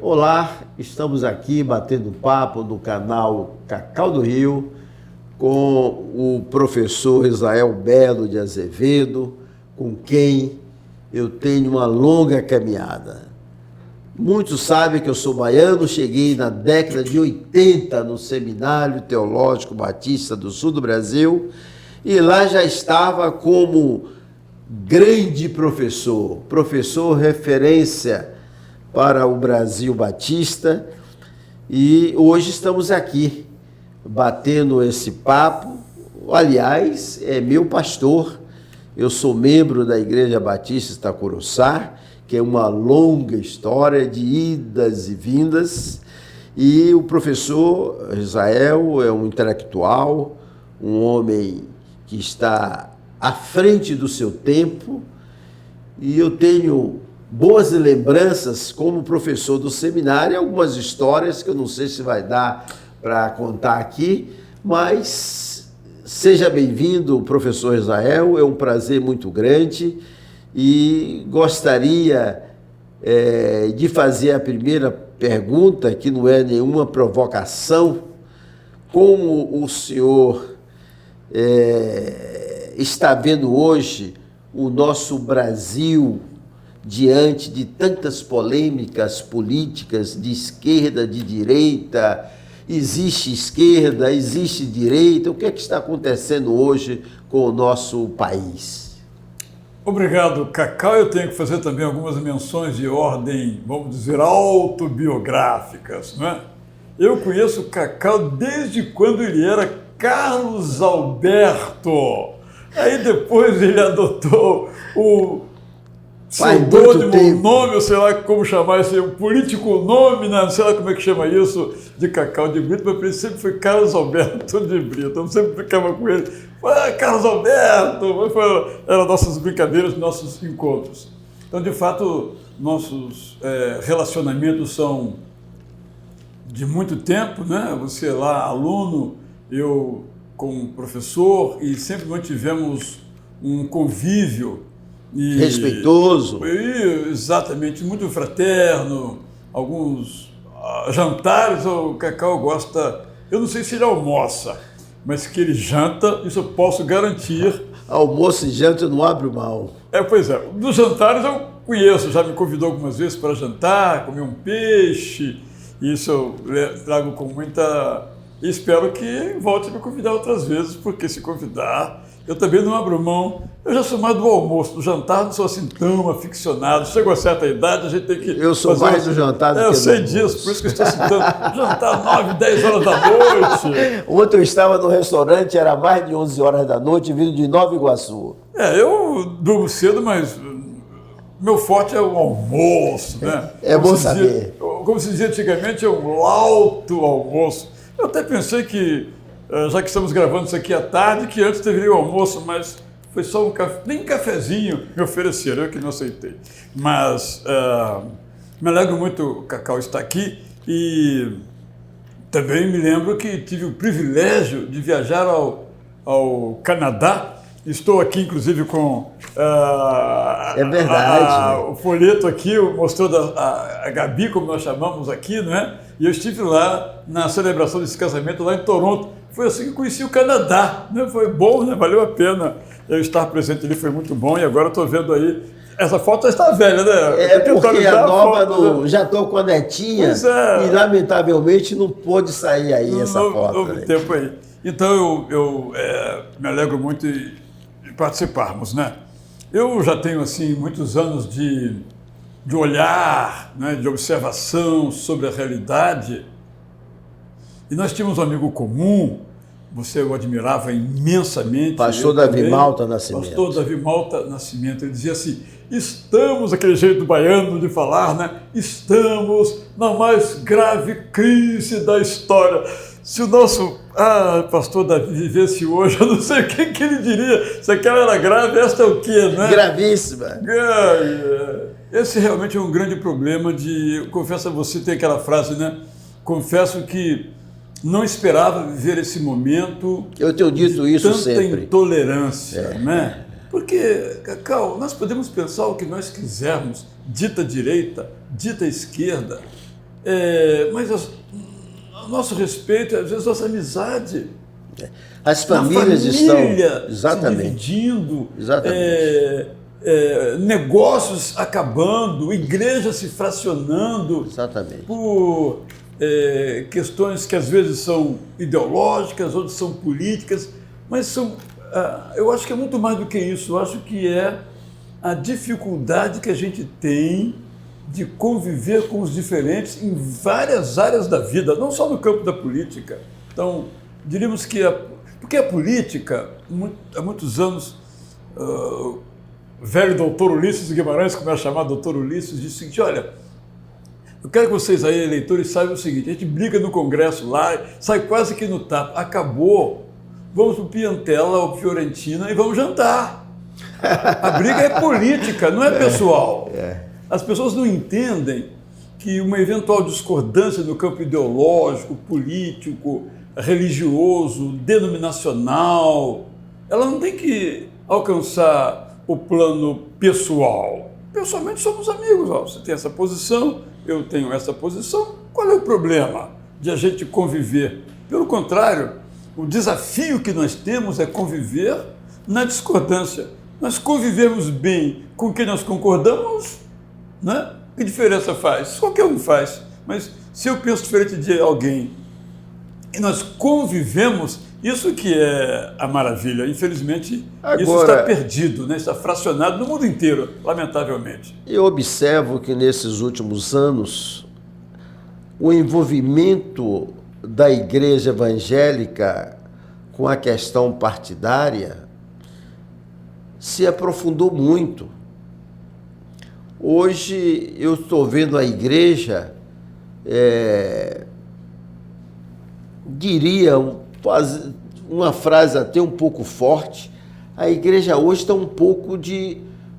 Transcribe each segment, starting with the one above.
Olá, estamos aqui batendo papo no canal Cacau do Rio com o professor Israel Belo de Azevedo, com quem eu tenho uma longa caminhada. Muitos sabem que eu sou baiano, cheguei na década de 80 no Seminário Teológico Batista do Sul do Brasil e lá já estava como grande professor referência para o Brasil Batista, e hoje estamos aqui batendo esse papo. Aliás, é meu pastor, eu sou membro da Igreja Batista Itacuruçá, que é uma longa história de idas e vindas, e o professor Israel é um intelectual, um homem que está à frente do seu tempo, e eu tenho boas lembranças como professor do seminário, algumas histórias que eu não sei se vai dar para contar aqui, mas seja bem-vindo, professor Israel, é um prazer muito grande e gostaria de fazer a primeira pergunta, que não é nenhuma provocação. Como o senhor está vendo hoje o nosso Brasil diante de tantas polêmicas políticas de esquerda, de direita? Existe esquerda, existe direita. O que é que está acontecendo hoje com o nosso país? Obrigado, Cacau. Eu tenho que fazer também algumas menções de ordem, vamos dizer, autobiográficas, não é? Eu conheço o Cacau desde quando ele era Carlos Alberto. Aí depois ele adotou o pseudônimo, nome, ou sei lá como chamar esse, o político nome, não sei lá como é que chama isso, de Cacau de Brito, mas ele sempre foi Carlos Alberto de Brito. Eu sempre ficava com ele, Carlos Alberto, eram nossas brincadeiras, nossos encontros. Então, de fato, nossos relacionamentos são de muito tempo, né? Você lá, aluno, eu como professor, e sempre mantivemos um convívio respeitoso. Exatamente, muito fraterno. Alguns jantares, o Cacau gosta, eu não sei se ele almoça, mas que ele janta, isso eu posso garantir. Almoço e janta eu não abro mão. Pois é, dos jantares eu conheço, já me convidou algumas vezes para jantar, comer um peixe, isso eu trago com muita... E espero que volte a me convidar outras vezes, porque se convidar, eu também não abro mão. Eu já sou mais do almoço, do jantar não sou assim tão aficionado. Chego a certa idade, a gente tem que... Eu sou mais do jantar do que do almoço. Eu sei disso, por isso que eu estou citando. Jantar 9, 10 horas da noite. Ontem eu estava no restaurante, era mais de 11 horas da noite, vindo de Nova Iguaçu. Eu durmo cedo, mas meu forte é o almoço, né? É bom saber. Como se dizia antigamente, é um alto almoço. Eu até pensei que, já que estamos gravando isso aqui à tarde, que antes deveria o almoço, mas foi só um café, nem cafezinho me ofereceram, eu que não aceitei. Mas me alegro muito o Cacau estar aqui e também me lembro que tive o privilégio de viajar ao Canadá. Estou aqui, inclusive, com é verdade, o folheto aqui, mostrando a Gabi, como nós chamamos aqui, não é? E eu estive lá na celebração desse casamento, lá em Toronto. Foi assim que eu conheci o Canadá, né? Foi bom, né? Valeu a pena eu estar presente ali, foi muito bom. E agora estou vendo aí, essa foto já está velha, né? Porque a nova, já estou com a netinha e lamentavelmente não pôde sair aí essa foto. Não houve tempo aí. Então eu me alegro muito de participarmos, né? Eu já tenho assim muitos anos de olhar, né, de observação sobre a realidade. E nós tínhamos um amigo comum, você o admirava imensamente. Pastor Davi Malta Nascimento. Pastor Davi Malta Nascimento. Ele dizia assim: estamos, aquele jeito baiano de falar, né? Estamos na mais grave crise da história. Se o nosso pastor Davi vivesse hoje, eu não sei o que ele diria. Se aquela era grave, esta é o quê, né? Gravíssima. Esse realmente é um grande problema eu confesso a você, tem aquela frase, né? Confesso que não esperava viver esse momento. Eu tenho dito isso sempre. Tanta intolerância, né? Porque, Cacau, nós podemos pensar o que nós quisermos, dita direita, dita esquerda. Mas a nosso respeito, às vezes, nossa amizade. As famílias estão se dividindo, negócios acabando, igreja se fracionando por questões que às vezes são ideológicas, outras são políticas, mas eu acho que é muito mais do que isso. Eu acho que é a dificuldade que a gente tem de conviver com os diferentes em várias áreas da vida, não só no campo da política. Então, diríamos que porque a política, há muitos anos, o velho doutor Ulisses Guimarães, como é chamado doutor Ulisses, disse o seguinte: olha, eu quero que vocês aí, eleitores, saibam o seguinte, a gente briga no Congresso lá, sai quase que no tapa, acabou, vamos para o Piantella ou Fiorentina e vamos jantar. A briga é política, não é pessoal. As pessoas não entendem que uma eventual discordância no campo ideológico, político, religioso, denominacional, ela não tem que alcançar o plano pessoal. Pessoalmente somos amigos, você tem essa posição, eu tenho essa posição, qual é o problema de a gente conviver? Pelo contrário, o desafio que nós temos é conviver na discordância. Nós convivemos bem com quem nós concordamos, né? Que diferença faz? Qualquer um faz, mas se eu penso diferente de alguém e nós convivemos, isso que é a maravilha. Infelizmente, isso está perdido, né? Está fracionado no mundo inteiro, lamentavelmente. Eu observo que nesses últimos anos o envolvimento da igreja evangélica com a questão partidária se aprofundou muito. Hoje eu estou vendo a igreja, diria uma frase até um pouco forte, a igreja hoje está um pouco de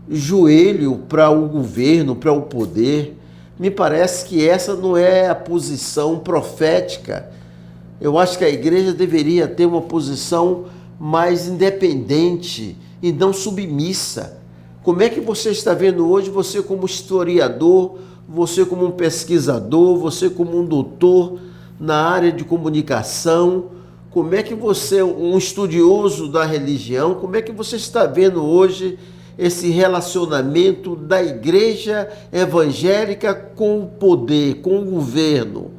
joelho para o governo, para o poder. Me parece que essa não é a posição profética. Eu acho que a igreja deveria ter uma posição mais independente e não submissa. Como é que você está vendo hoje, você como historiador, você como um pesquisador, você como um doutor na área de comunicação, como é que você, um estudioso da religião, como é que você está vendo hoje esse relacionamento da igreja evangélica com o poder, com o governo?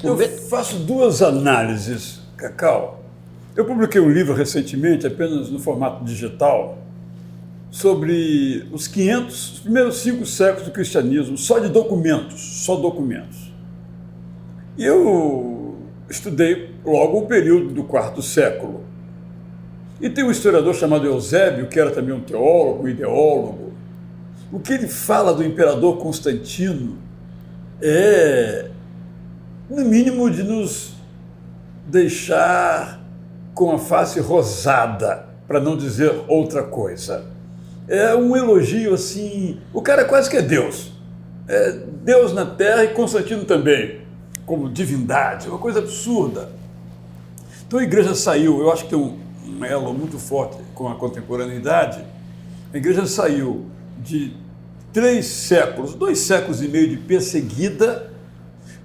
Eu faço duas análises, Cacau. Eu publiquei um livro recentemente, apenas no formato digital, sobre os primeiros 5 séculos do cristianismo, só de documentos, só documentos. E eu estudei logo o período do 4º século. E tem um historiador chamado Eusébio, que era também um teólogo, um ideólogo. O que ele fala do imperador Constantino é, no mínimo, de nos deixar com a face rosada, para não dizer outra coisa. É um elogio assim, o cara quase que é Deus. É Deus na Terra e Constantino também, como divindade, uma coisa absurda. Então a igreja saiu, eu acho que tem um elo muito forte com a contemporaneidade. A igreja saiu de 3 séculos, 2 séculos e meio de perseguida.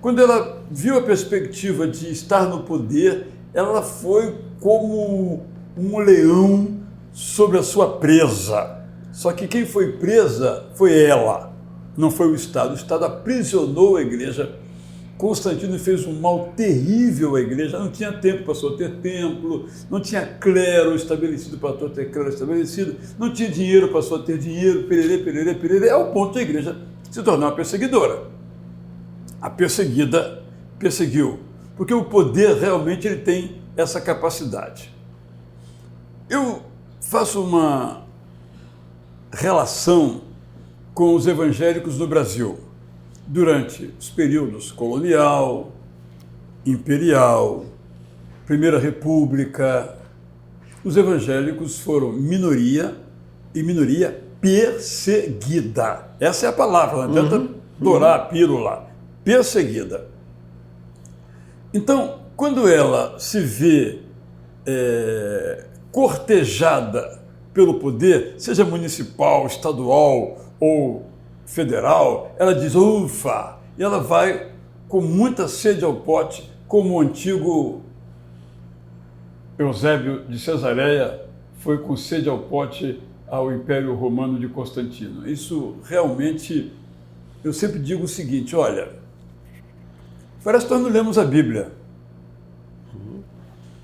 Quando ela viu a perspectiva de estar no poder, ela foi como um leão sobre a sua presa. Só que quem foi presa foi ela, não foi o Estado. O Estado aprisionou a igreja. Constantino fez um mal terrível à igreja. Não tinha tempo, passou a ter templo, não tinha clero estabelecido, passou a ter clero estabelecido, não tinha dinheiro, passou a ter dinheiro, pererê, pererê, pererê, ao ponto da igreja se tornar uma perseguidora. A perseguida perseguiu, porque o poder realmente ele tem essa capacidade. Eu faço uma relação com os evangélicos no Brasil durante os períodos colonial, imperial, Primeira República. Os evangélicos foram minoria e minoria perseguida. Essa é a palavra, não adianta dourar a pílula. Perseguida. Então, quando ela se vê cortejada pelo poder, seja municipal, estadual ou federal, ela diz, ufa, e ela vai com muita sede ao pote, como o antigo Eusébio de Cesareia foi com sede ao pote ao Império Romano de Constantino. Isso realmente, eu sempre digo o seguinte, olha, parece que nós não lemos a Bíblia.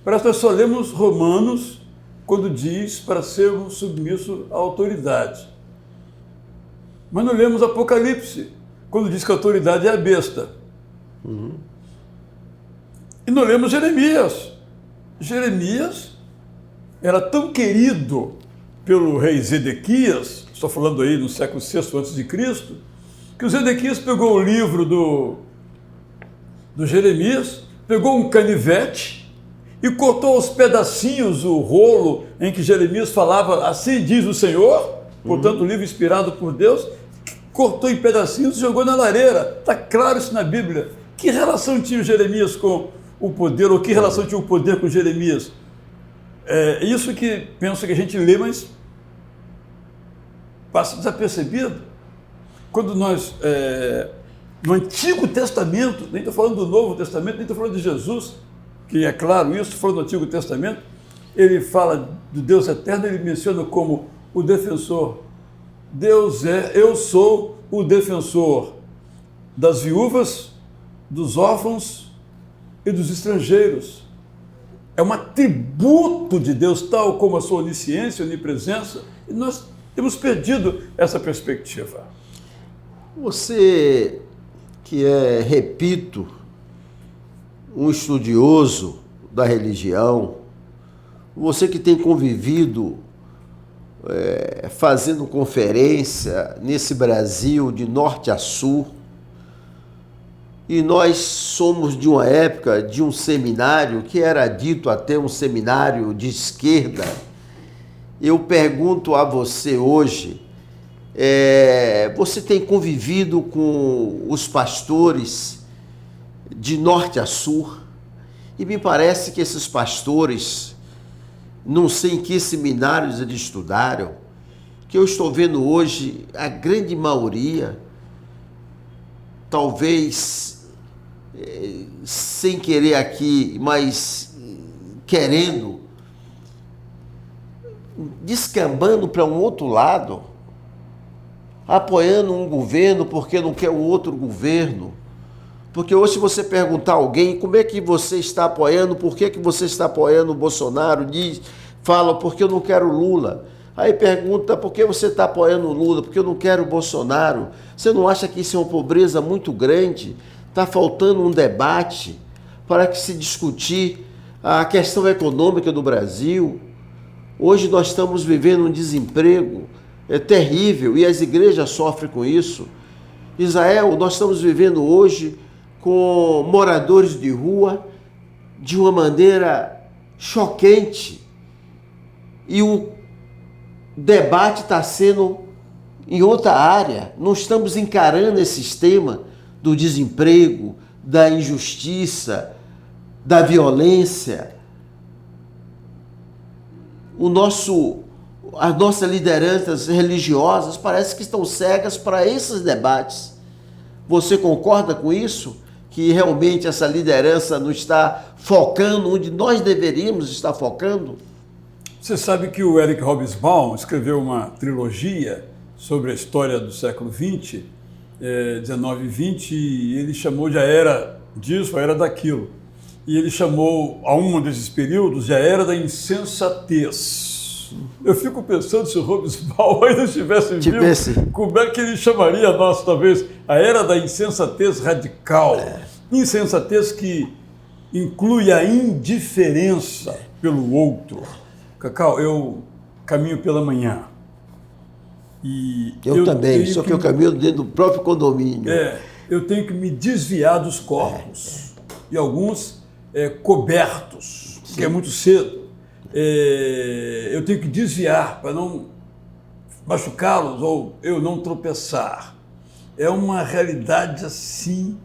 Parece que nós só lemos Romanos quando diz para sermos submissos à autoridade. Mas não lemos Apocalipse, quando diz que a autoridade é a besta. E não lemos Jeremias. Jeremias era tão querido pelo rei Zedequias, estou falando aí no século VI a.C., que o Zedequias pegou o livro do Jeremias, pegou um canivete e cortou aos pedacinhos o rolo em que Jeremias falava, assim diz o Senhor, portanto o livro inspirado por Deus, cortou em pedacinhos e jogou na lareira. Está claro isso na Bíblia. Que relação tinha o Jeremias com o poder, ou que relação tinha o poder com Jeremias? É isso que penso que a gente lê, mas passa desapercebido. Quando nós, no Antigo Testamento, nem estou falando do Novo Testamento, nem estou falando de Jesus, que é claro isso, estou falando do Antigo Testamento, ele fala do Deus eterno, ele menciona como o defensor. Deus eu sou o defensor das viúvas, dos órfãos e dos estrangeiros. É um atributo de Deus, tal como a sua onisciência, onipresença, e nós temos perdido essa perspectiva. Você que é, repito, um estudioso da religião, você que tem convivido fazendo conferência nesse Brasil de norte a sul, e nós somos de uma época de um seminário que era dito até um seminário de esquerda. Eu pergunto a você hoje, você tem convivido com os pastores de norte a sul? E me parece que esses pastores, não sei em que seminários eles estudaram, que eu estou vendo hoje, a grande maioria, talvez sem querer aqui, mas querendo, descambando para um outro lado, apoiando um governo porque não quer o outro governo. Porque hoje, se você perguntar a alguém como é que você está apoiando, por que você está apoiando o Bolsonaro, fala porque eu não quero Lula. Aí pergunta por que você está apoiando o Lula, porque eu não quero o Bolsonaro. Você não acha que isso é uma pobreza muito grande? Está faltando um debate para que se discutir a questão econômica do Brasil. Hoje nós estamos vivendo um desemprego terrível e as igrejas sofrem com isso. Israel, nós estamos vivendo hoje com moradores de rua de uma maneira choquante. E o debate está sendo em outra área. Não estamos encarando esse tema do desemprego, da injustiça, da violência. As nossas lideranças religiosas parece que estão cegas para esses debates. Você concorda com isso? Que realmente essa liderança não está focando onde nós deveríamos estar focando? Você sabe que o Eric Hobsbawm escreveu uma trilogia sobre a história do século XX, 19 e 20, e ele chamou de a era disso, a era daquilo. E ele chamou a um desses períodos de a era da insensatez. Eu fico pensando se o Hobsbawm ainda estivesse vivo, como é que ele chamaria a nós, talvez, a era da insensatez radical. Insensatez que inclui a indiferença pelo outro. Cacau, eu caminho pela manhã. E eu também, só que eu caminho dentro do próprio condomínio. Eu tenho que me desviar dos corpos. E alguns cobertos, que é muito cedo. Eu tenho que desviar para não machucá-los ou eu não tropeçar. É uma realidade assim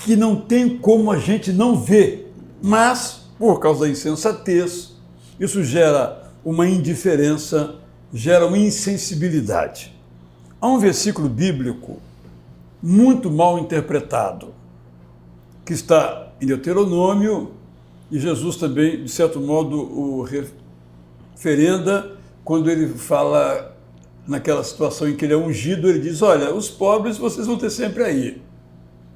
que não tem como a gente não ver. Mas, por causa da insensatez, isso gera uma indiferença, gera uma insensibilidade. Há um versículo bíblico muito mal interpretado. que está em Deuteronômio, e Jesus também, de certo modo, o referenda quando ele fala naquela situação em que ele é ungido, ele diz, olha, os pobres vocês vão ter sempre aí,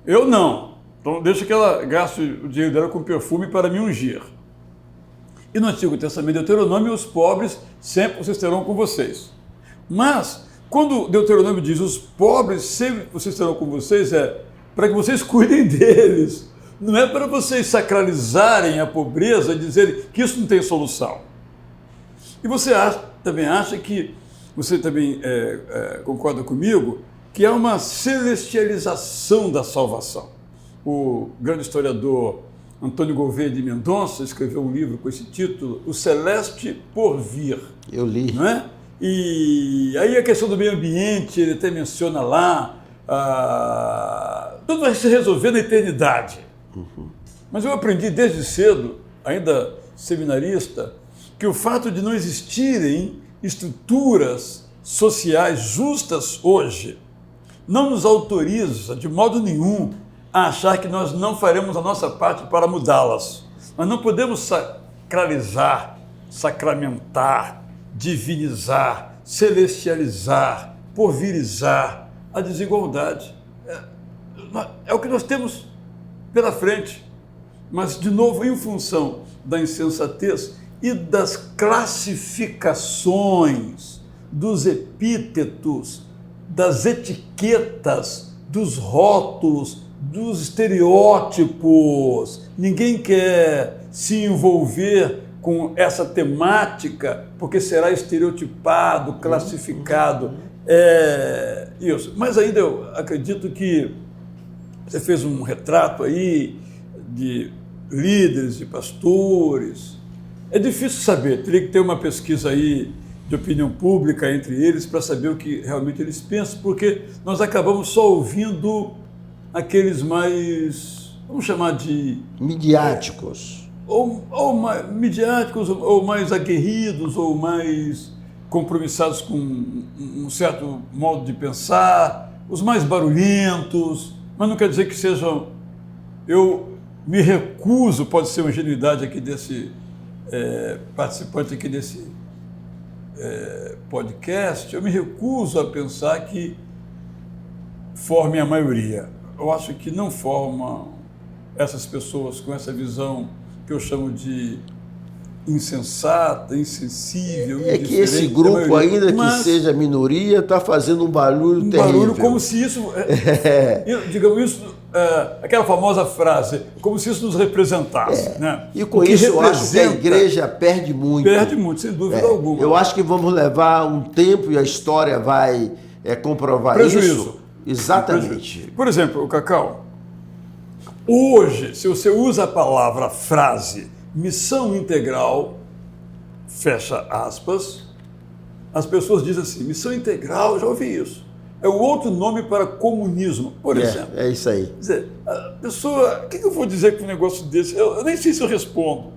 eu não, então deixa que ela gaste o dinheiro dela com perfume para me ungir. E no Antigo Testamento, Deuteronômio, os pobres sempre vocês terão com vocês. Mas, quando Deuteronômio diz os pobres sempre vocês terão com vocês, é para que vocês cuidem deles. Não é para vocês sacralizarem a pobreza e dizerem que isso não tem solução. E você também acha que, você também concorda comigo, que há uma celestialização da salvação. O grande historiador Antônio Gouveia de Mendonça escreveu um livro com esse título, O Celeste por Vir. Eu li. Não é? E aí a questão do meio ambiente, ele até menciona lá, tudo vai se resolver na eternidade. Uhum. Mas eu aprendi desde cedo, ainda seminarista, que o fato de não existirem estruturas sociais justas hoje não nos autoriza, de modo nenhum, a achar que nós não faremos a nossa parte para mudá-las. Nós não podemos sacralizar, sacramentar, divinizar, celestializar, porvirizar a desigualdade. É o que nós temos pela frente. Mas, de novo, em função da insensatez e das classificações, dos epítetos, das etiquetas, dos rótulos, dos estereótipos. Ninguém quer se envolver com essa temática porque será estereotipado, classificado. Isso. Mas ainda eu acredito que você fez um retrato aí de líderes, de pastores. É difícil saber, teria que ter uma pesquisa aí de opinião pública entre eles para saber o que realmente eles pensam, porque nós acabamos só ouvindo aqueles mais, vamos chamar de... midiáticos. Ou mais midiáticos, ou mais aguerridos, ou mais compromissados com um certo modo de pensar, os mais barulhentos, mas não quer dizer que sejam... Eu me recuso, pode ser uma ingenuidade aqui desse participante aqui desse podcast, eu me recuso a pensar que formem a maioria. Eu acho que não formam essas pessoas com essa visão que eu chamo de insensata, insensível, que esse grupo, ainda que seja minoria, está fazendo um barulho terrível. Um barulho como se isso... digamos isso, aquela famosa frase, como se isso nos representasse. Né? E com isso eu acho que a igreja perde muito. Perde muito, sem dúvida alguma. Eu acho que vamos levar um tempo e a história vai comprovar isso. Exatamente. Por exemplo, o Cacau, hoje, se você usa a palavra frase missão integral, fecha aspas, as pessoas dizem assim, missão integral, já ouvi isso. É o outro nome para comunismo, por exemplo. É isso aí. Quer dizer, a pessoa, o que eu vou dizer com um negócio desse? Eu nem sei se eu respondo.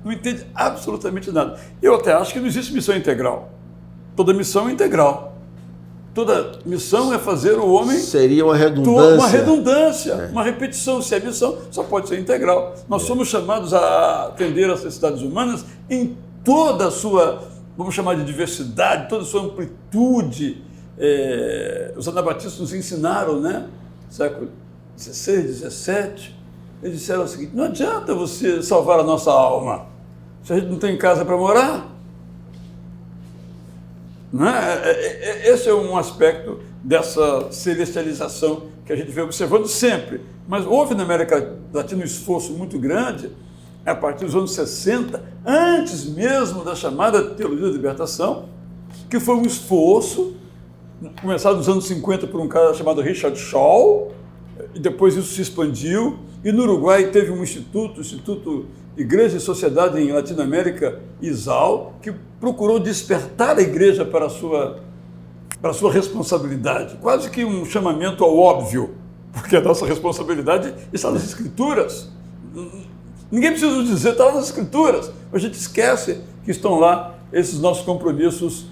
Não entende absolutamente nada. Eu até acho que não existe missão integral. Toda missão é integral. Toda missão é fazer o homem... Seria uma redundância. Uma redundância, uma repetição. Se é missão, só pode ser integral. Nós somos chamados a atender às necessidades humanas em toda a sua, vamos chamar de diversidade, toda a sua amplitude. Os anabatistas nos ensinaram, né? Século XVI, XVII, eles disseram o seguinte, não adianta você salvar a nossa alma se a gente não tem casa para morar. Não é? Esse é um aspecto dessa celestialização que a gente vem observando sempre. Mas houve na América Latina um esforço muito grande, a partir dos anos 60, antes mesmo da chamada teologia da libertação, que foi um esforço, começado nos anos 50 por um cara chamado Richard Shaw, e depois isso se expandiu, e no Uruguai teve um Instituto Igreja e Sociedade em Latinoamérica, ISAL, que procurou despertar a igreja para a sua responsabilidade, quase que um chamamento ao óbvio, porque a nossa responsabilidade está nas Escrituras. Ninguém precisa nos dizer, está lá nas Escrituras. A gente esquece que estão lá esses nossos compromissos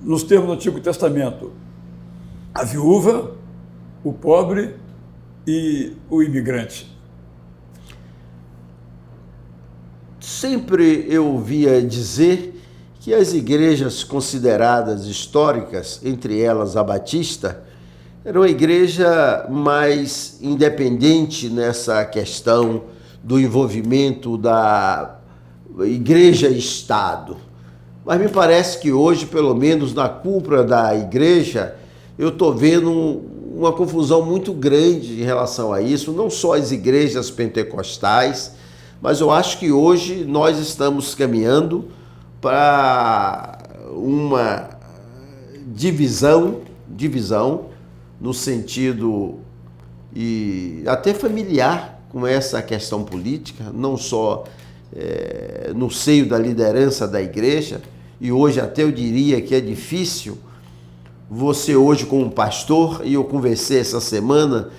nos termos do Antigo Testamento. A viúva, o pobre e o imigrante. sempre eu ouvia dizer que as igrejas consideradas históricas, entre elas a Batista, era uma igreja mais independente nessa questão do envolvimento da igreja-estado. Mas me parece que hoje, pelo menos na cúpula da igreja, eu estou vendo uma confusão muito grande em relação a isso, não só as igrejas pentecostais, mas eu acho que hoje nós estamos caminhando para uma divisão no sentido e até familiar com essa questão política, não só no seio da liderança da igreja, e hoje até eu diria que é difícil você hoje como pastor, e eu conversei essa semana,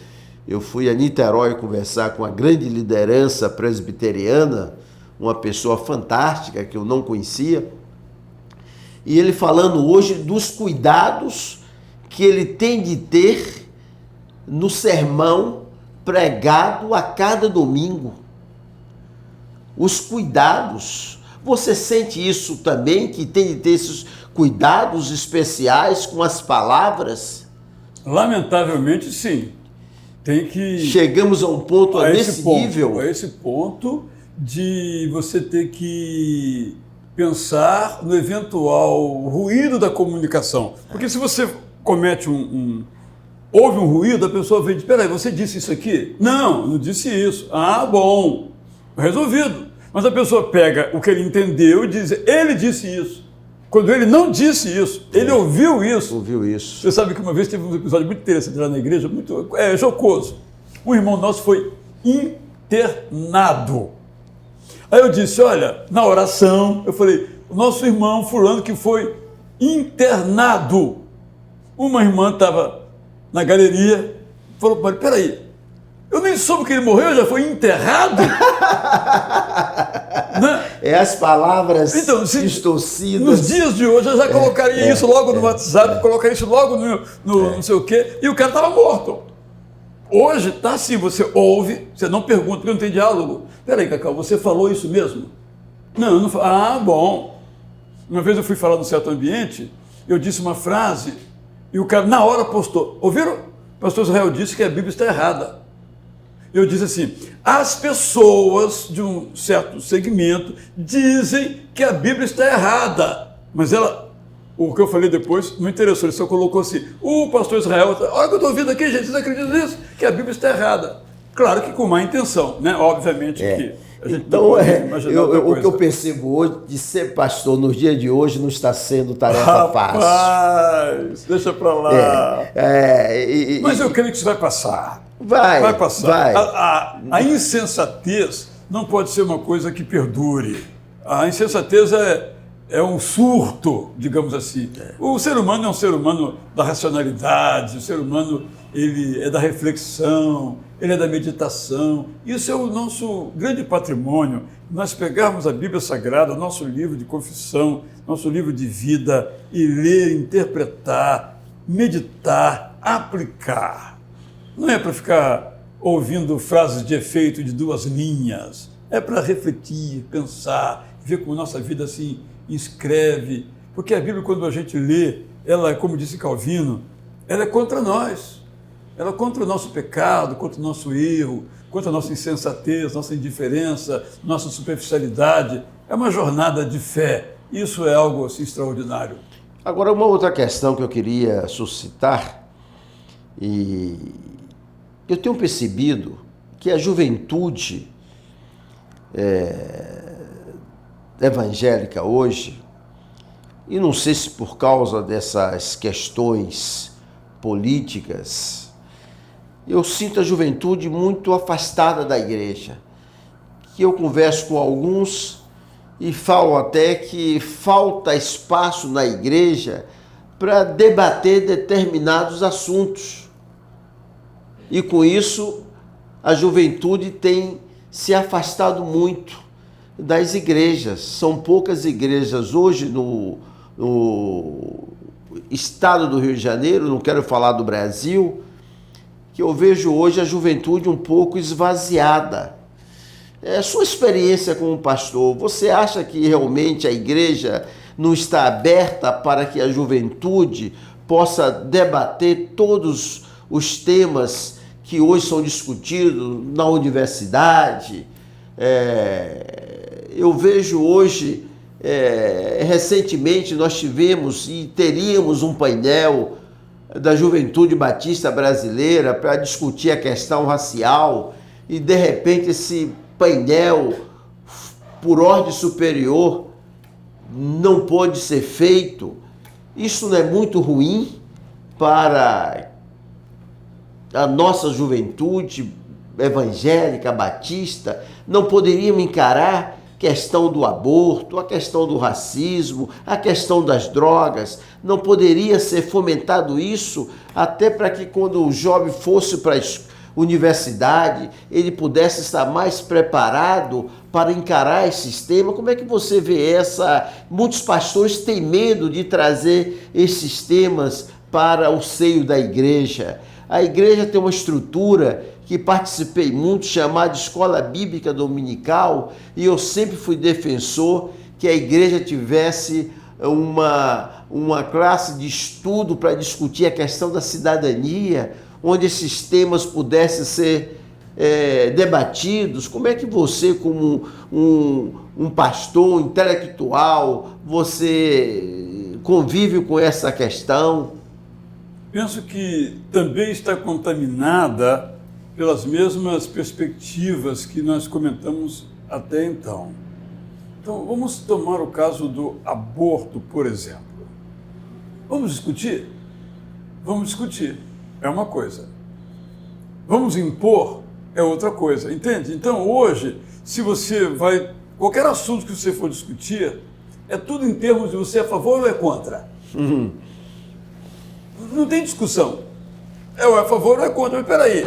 eu fui a Niterói conversar com a grande liderança presbiteriana, uma pessoa fantástica que eu não conhecia, e ele falando hoje dos cuidados que ele tem de ter no sermão pregado a cada domingo. Os cuidados. Você sente isso também, que tem de ter esses cuidados especiais com as palavras? Lamentavelmente, sim. Tem que... Chegamos a um ponto nesse nível. A esse ponto de você ter que pensar no eventual ruído da comunicação. Porque se você comete houve um ruído, a pessoa vem e diz, peraí, você disse isso aqui? Não disse isso. Ah, bom, resolvido. Mas a pessoa pega o que ele entendeu e diz, ele disse isso. Quando ele não disse isso, ele ouviu isso. Ouviu isso. Você sabe que uma vez teve um episódio muito interessante lá na igreja, muito jocoso. Um irmão nosso foi internado. Aí eu disse, olha, na oração, eu falei, o nosso irmão fulano que foi internado. Uma irmã estava na galeria, falou para ele, peraí, eu nem soube que ele morreu, já foi enterrado? Né? As palavras então, distorcidas. Nos dias de hoje eu já colocaria isso logo no WhatsApp, colocaria isso logo no não sei o quê, e o cara estava morto. Hoje tá assim, você ouve, você não pergunta, porque não tem diálogo. Peraí, Cacau, você falou isso mesmo? Não, eu não falei. Ah, bom. Uma vez eu fui falar num certo ambiente, eu disse uma frase, e o cara na hora postou. Ouviram? O pastor Israel disse que a Bíblia está errada. Eu disse assim, as pessoas de um certo segmento dizem que a Bíblia está errada, mas o que eu falei depois não interessou, ele só colocou assim, o pastor Israel, olha que eu estou ouvindo aqui, gente, vocês acreditam nisso? Que a Bíblia está errada. Claro que com má intenção, né? Obviamente que a gente então, não pode imaginar outra coisa. O que eu percebo hoje, de ser pastor nos dias de hoje, não está sendo tarefa fácil. Rapaz, deixa para lá. Mas eu creio que isso vai passar. Vai passar. Vai. A insensatez não pode ser uma coisa que perdure. A insensatez é um surto, digamos assim. O ser humano é um ser humano da racionalidade, o ser humano ele é da reflexão, ele é da meditação. Isso é o nosso grande patrimônio. Nós pegarmos a Bíblia Sagrada, nosso livro de confissão, nosso livro de vida, e ler, interpretar, meditar, aplicar. Não é para ficar ouvindo frases de efeito de 2 linhas. É para refletir, pensar, ver como nossa vida se inscreve. Porque a Bíblia, quando a gente lê, ela, como disse Calvino, ela é contra nós. Ela é contra o nosso pecado, contra o nosso erro, contra a nossa insensatez, nossa indiferença, nossa superficialidade. É uma jornada de fé. Isso é algo assim, extraordinário. Agora, uma outra questão que eu queria suscitar, e eu tenho percebido que a juventude evangélica hoje, e não sei se por causa dessas questões políticas, eu sinto a juventude muito afastada da igreja. Que eu converso com alguns e falo até que falta espaço na igreja para debater determinados assuntos. E com isso, a juventude tem se afastado muito das igrejas. São poucas igrejas hoje no estado do Rio de Janeiro, não quero falar do Brasil, que eu vejo hoje a juventude um pouco esvaziada. Sua experiência como pastor, você acha que realmente a igreja não está aberta para que a juventude possa debater todos os temas que hoje são discutidos na universidade? Eu vejo hoje, recentemente nós tivemos e teríamos um painel da Juventude Batista Brasileira para discutir a questão racial e de repente esse painel, por ordem superior, não pôde ser feito. Isso não é muito ruim para a nossa juventude evangélica, batista? Não poderíamos encarar a questão do aborto, a questão do racismo, a questão das drogas? Não poderia ser fomentado isso até para que quando o jovem fosse para a universidade, ele pudesse estar mais preparado para encarar esses temas? Como é que você vê muitos pastores têm medo de trazer esses temas para o seio da igreja. A igreja tem uma estrutura que participei muito, chamada Escola Bíblica Dominical, e eu sempre fui defensor que a igreja tivesse uma classe de estudo para discutir a questão da cidadania, onde esses temas pudessem ser debatidos. Como é que você, como um pastor intelectual, você convive com essa questão? Penso que também está contaminada pelas mesmas perspectivas que nós comentamos até então. Então, vamos tomar o caso do aborto, por exemplo. Vamos discutir? Vamos discutir. É uma coisa. Vamos impor? É outra coisa. Entende? Então, hoje, se você vai... Qualquer assunto que você for discutir, é tudo em termos de você é a favor ou é contra. Uhum. Não tem discussão. É ou é a favor ou é contra. Mas peraí.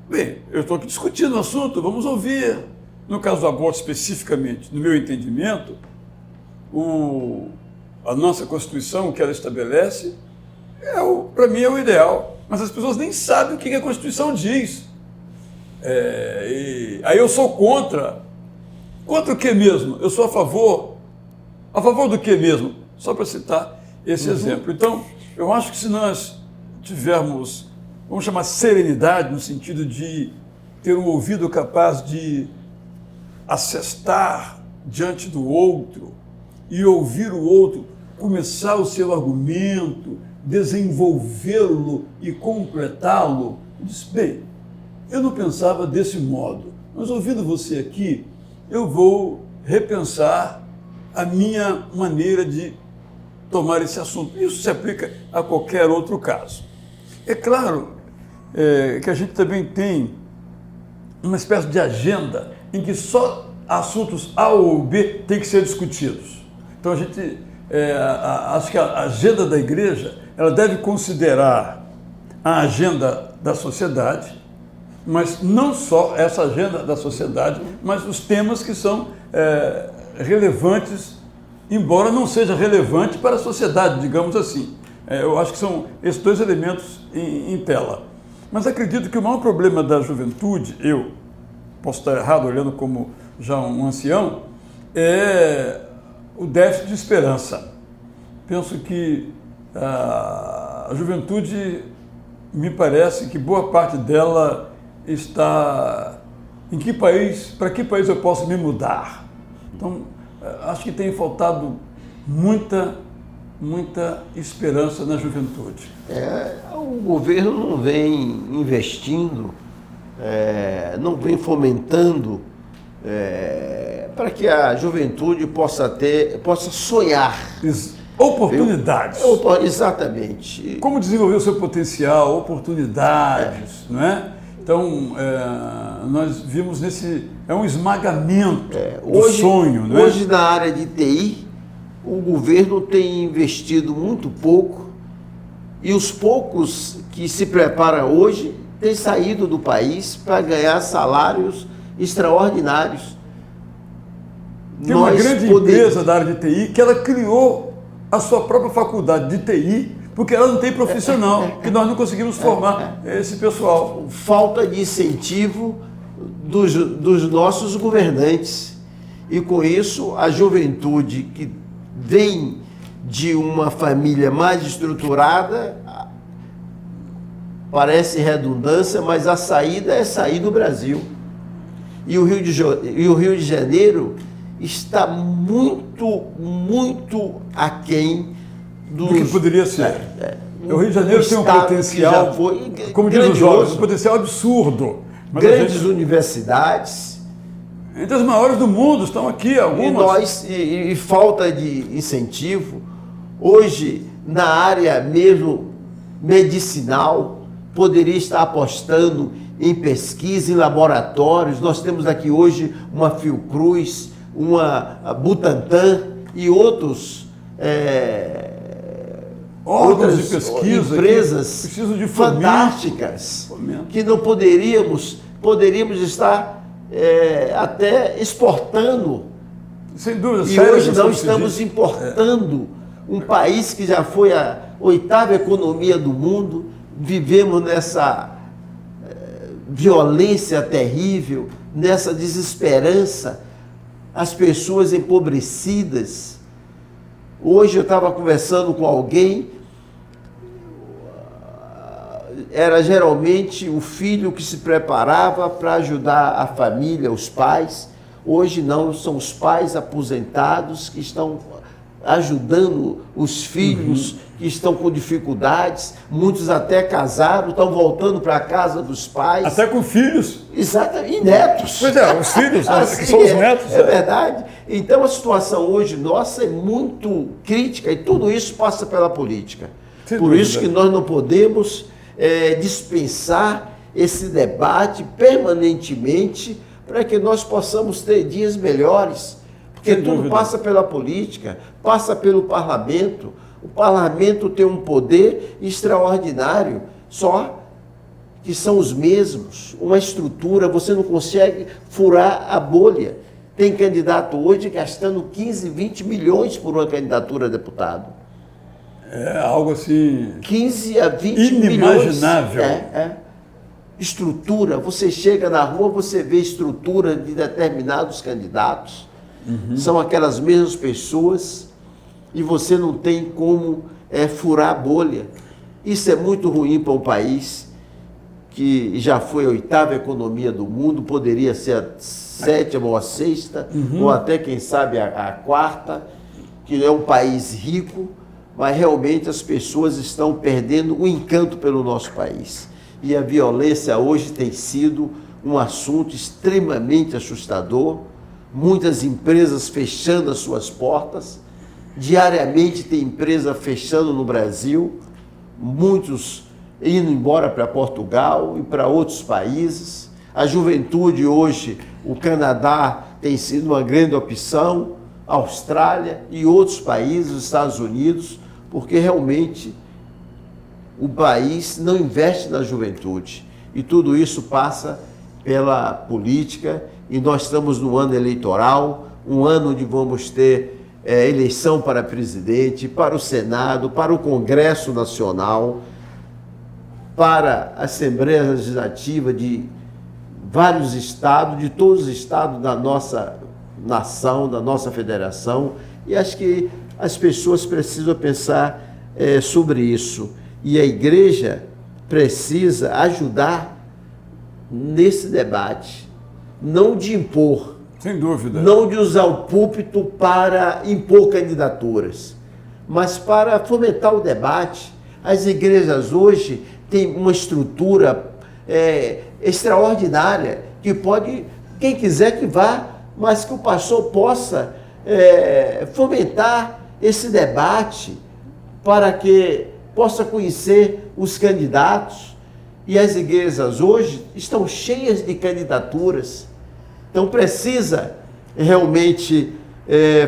Bem, eu estou aqui discutindo o assunto, vamos ouvir. No caso do aborto especificamente, no meu entendimento, a nossa Constituição, que ela estabelece, para mim é o ideal. Mas as pessoas nem sabem o que a Constituição diz. Aí eu sou contra. Contra o que mesmo? Eu sou a favor. A favor do que mesmo? Só para citar esse exemplo. Então, eu acho que se nós tivermos, vamos chamar serenidade, no sentido de ter um ouvido capaz de assestar diante do outro e ouvir o outro, começar o seu argumento, desenvolvê-lo e completá-lo, diz, bem, eu não pensava desse modo, mas ouvindo você aqui, eu vou repensar a minha maneira de tomar esse assunto. Isso se aplica a qualquer outro caso. É claro que a gente também tem uma espécie de agenda em que só assuntos A ou B têm que ser discutidos. Então a gente, acho que a agenda da igreja, ela deve considerar a agenda da sociedade, mas não só essa agenda da sociedade, mas os temas que são relevantes, embora não seja relevante para a sociedade, digamos assim. Eu acho que são esses dois elementos em tela. Mas acredito que o maior problema da juventude, eu posso estar errado olhando como já um ancião, é o déficit de esperança. Penso que a juventude, me parece que boa parte dela está em que país, para que país eu posso me mudar? Então, acho que tem faltado muita esperança na juventude. O governo não vem investindo, não vem fomentando para que a juventude possa sonhar. Oportunidades. Exatamente. Como desenvolver o seu potencial, oportunidades, não é? Então, nós vimos um esmagamento do sonho, não é? Hoje, na área de TI, o governo tem investido muito pouco e os poucos que se preparam hoje têm saído do país para ganhar salários extraordinários. Tem uma grande empresa da área de TI que ela criou a sua própria faculdade de TI porque ela não tem profissional, que nós não conseguimos formar esse pessoal. Falta de incentivo dos nossos governantes. E com isso, a juventude que vem de uma família mais estruturada, parece redundância, mas a saída é sair do Brasil. E o Rio de Janeiro está muito, muito aquém do que poderia ser. O Rio de Janeiro tem um potencial, como diz os jovens, um potencial absurdo. Mas grandes universidades. Entre as maiores do mundo estão aqui algumas. E falta de incentivo. Hoje, na área mesmo medicinal, poderia estar apostando em pesquisa, em laboratórios. Nós temos aqui hoje uma Fiocruz, uma Butantan e outros órgãos de pesquisa, empresas de fantásticas que não poderíamos estar até exportando. Sem dúvida. E hoje não estamos importando um país que já foi a 8ª economia do mundo. Vivemos nessa violência terrível, nessa desesperança, as pessoas empobrecidas. Hoje eu estava conversando com alguém, era geralmente o filho que se preparava para ajudar a família, os pais. Hoje não, são os pais aposentados que estão ajudando os filhos que estão com dificuldades. Muitos até casaram, estão voltando para a casa dos pais. Até com filhos. Exatamente, e netos. Pois é, os filhos, assim, são os netos. É verdade. Então a situação hoje nossa é muito crítica e tudo isso passa pela política. Sem Por dúvida. isso que nós não podemos dispensar esse debate permanentemente para que nós possamos ter dias melhores. Porque Sem tudo dúvida. passa pela política, passa pelo parlamento. O parlamento tem um poder extraordinário, só que são os mesmos. Uma estrutura, você não consegue furar a bolha. Tem candidato hoje gastando 15, 20 milhões por uma candidatura a deputado. É algo assim... 15 a 20 inimaginável. milhões. Estrutura, você chega na rua, você vê estrutura de determinados candidatos. São aquelas mesmas pessoas e você não tem como furar a bolha. Isso é muito ruim para um país que já foi a 8ª economia do mundo, poderia ser a 7ª ou a 6ª, ou até, quem sabe, a 4ª, que é um país rico, mas realmente as pessoas estão perdendo o encanto pelo nosso país. E a violência hoje tem sido um assunto extremamente assustador. Muitas empresas fechando as suas portas, diariamente tem empresa fechando no Brasil, muitos indo embora para Portugal e para outros países. A juventude hoje, o Canadá tem sido uma grande opção, a Austrália e outros países, os Estados Unidos, porque realmente o país não investe na juventude. E tudo isso passa pela política. E nós estamos no ano eleitoral, um ano onde vamos ter eleição para presidente, para o Senado, para o Congresso Nacional, para a Assembleia Legislativa de vários estados, de todos os estados da nossa nação, da nossa federação. E acho que as pessoas precisam pensar sobre isso. E a igreja precisa ajudar nesse debate. Não de impor, sem dúvida, não de usar o púlpito para impor candidaturas, mas para fomentar o debate. As igrejas hoje têm uma estrutura extraordinária, que pode, quem quiser que vá, mas que o pastor possa fomentar esse debate para que possa conhecer os candidatos. E as igrejas hoje estão cheias de candidaturas. Então precisa realmente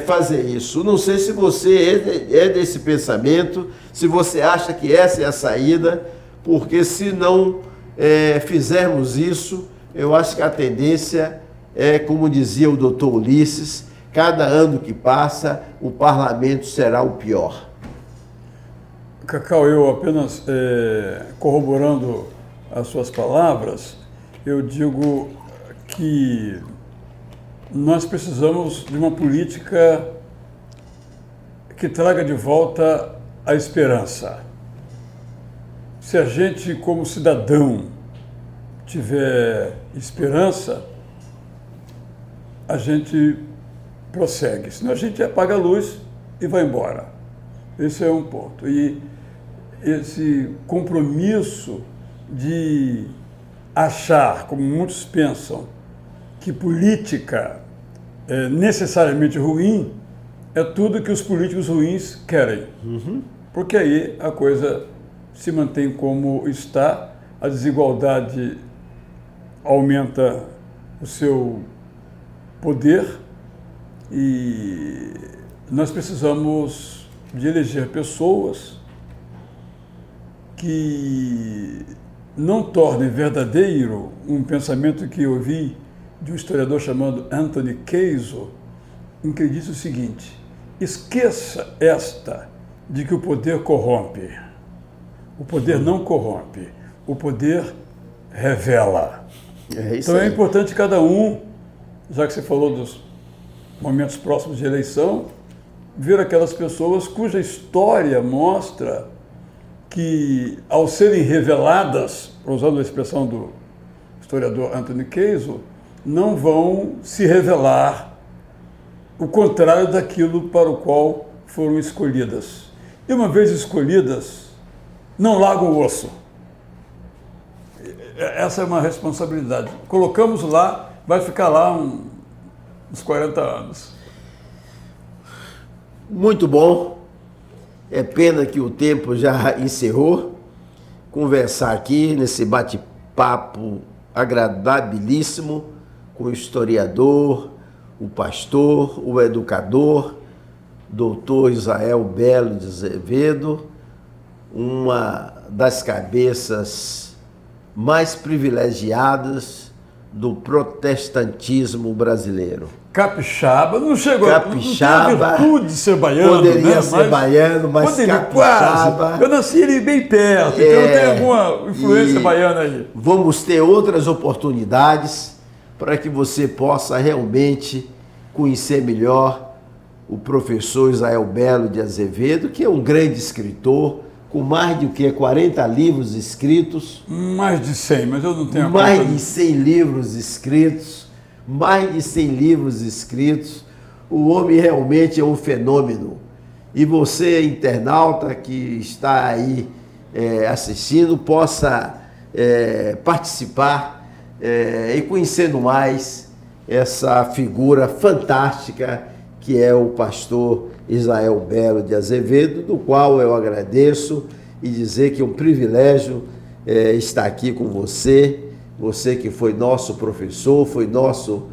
fazer isso. Não sei se você é desse pensamento, se você acha que essa é a saída, porque se não fizermos isso, eu acho que a tendência é, como dizia o doutor Ulisses, cada ano que passa, o parlamento será o pior. Cacau, eu apenas corroborando as suas palavras, eu digo que nós precisamos de uma política que traga de volta a esperança. Se a gente, como cidadão, tiver esperança, a gente prossegue. Senão a gente apaga a luz e vai embora. Esse é um ponto. E esse compromisso de achar, como muitos pensam, que política é necessariamente ruim, é tudo que os políticos ruins querem. Porque aí a coisa se mantém como está, a desigualdade aumenta o seu poder e nós precisamos de eleger pessoas que não tornem verdadeiro um pensamento que eu ouvi de um historiador chamado Anthony Caiso, em que ele disse o seguinte: esqueça de que o poder corrompe. O poder não corrompe, o poder revela. Então é importante cada um, já que você falou dos momentos próximos de eleição, ver aquelas pessoas cuja história mostra que, ao serem reveladas, usando a expressão do historiador Anthony Caiso, não vão se revelar o contrário daquilo para o qual foram escolhidas. E uma vez escolhidas, não largam o osso. Essa é uma responsabilidade. Colocamos lá, vai ficar lá uns 40 anos. Muito bom. É pena que o tempo já encerrou. Conversar aqui nesse bate-papo agradabilíssimo com o historiador, o pastor, o educador, doutor Israel Belo de Azevedo, uma das cabeças mais privilegiadas do protestantismo brasileiro. Capixaba, não chegou Capixaba, não tem a virtude de ser baiano, poderia né? ser baiano, mas poderia, capixaba. Quase. Eu nasci ali bem perto, então tem alguma influência baiana aí. Vamos ter outras oportunidades para que você possa realmente conhecer melhor o professor Israel Belo de Azevedo, que é um grande escritor, com mais de 40 livros escritos. Mais de 100, mas eu não tenho a conta. Mais de 100 livros escritos. Mais de 100 livros escritos. O homem realmente é um fenômeno. E você, internauta que está aí assistindo, possa participar e conhecendo mais essa figura fantástica que é o pastor Israel Belo de Azevedo, do qual eu agradeço e dizer que é um privilégio estar aqui com você, você que foi nosso professor, foi nosso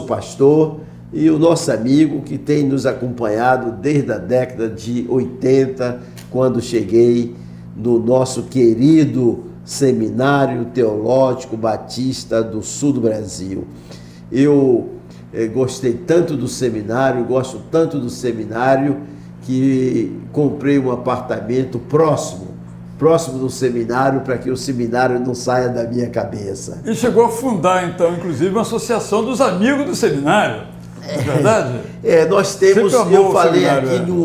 pastor e o nosso amigo que tem nos acompanhado desde a década de 80, quando cheguei no nosso querido Seminário Teológico Batista do Sul do Brasil. Eu gostei tanto do seminário, gosto tanto do seminário, que comprei um apartamento próximo do seminário, para que o seminário não saia da minha cabeça. E chegou a fundar, então, inclusive, uma associação dos amigos do seminário, não é verdade? Nós temos, eu falei aqui com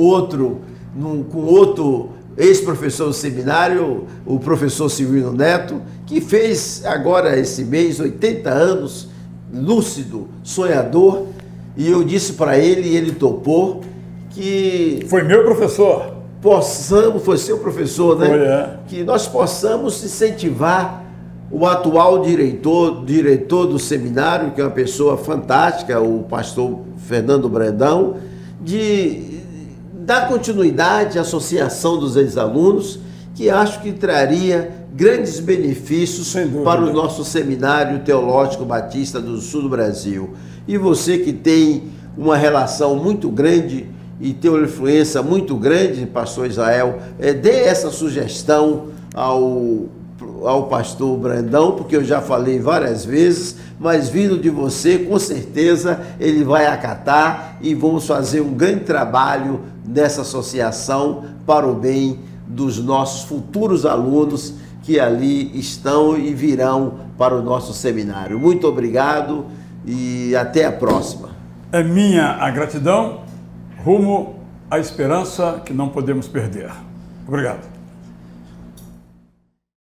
outro ex-professor do seminário, o professor Silvino Neto, que fez agora esse mês 80 anos, lúcido, sonhador, e eu disse para ele, e ele topou, que... Foi meu professor. Foi seu professor, né? Foi, Que nós possamos incentivar o atual diretor do seminário, que é uma pessoa fantástica, o pastor Fernando Brandão, de dar continuidade à associação dos ex-alunos, que acho que traria grandes benefícios para o nosso Seminário Teológico Batista do Sul do Brasil. E você que tem uma relação muito grande e tem uma influência muito grande, pastor Israel, dê essa sugestão ao pastor Brandão, porque eu já falei várias vezes, mas vindo de você, com certeza ele vai acatar e vamos fazer um grande trabalho nessa associação para o bem dos nossos futuros alunos que ali estão e virão para o nosso seminário. Muito obrigado e até a próxima. É minha a gratidão rumo à esperança que não podemos perder. Obrigado.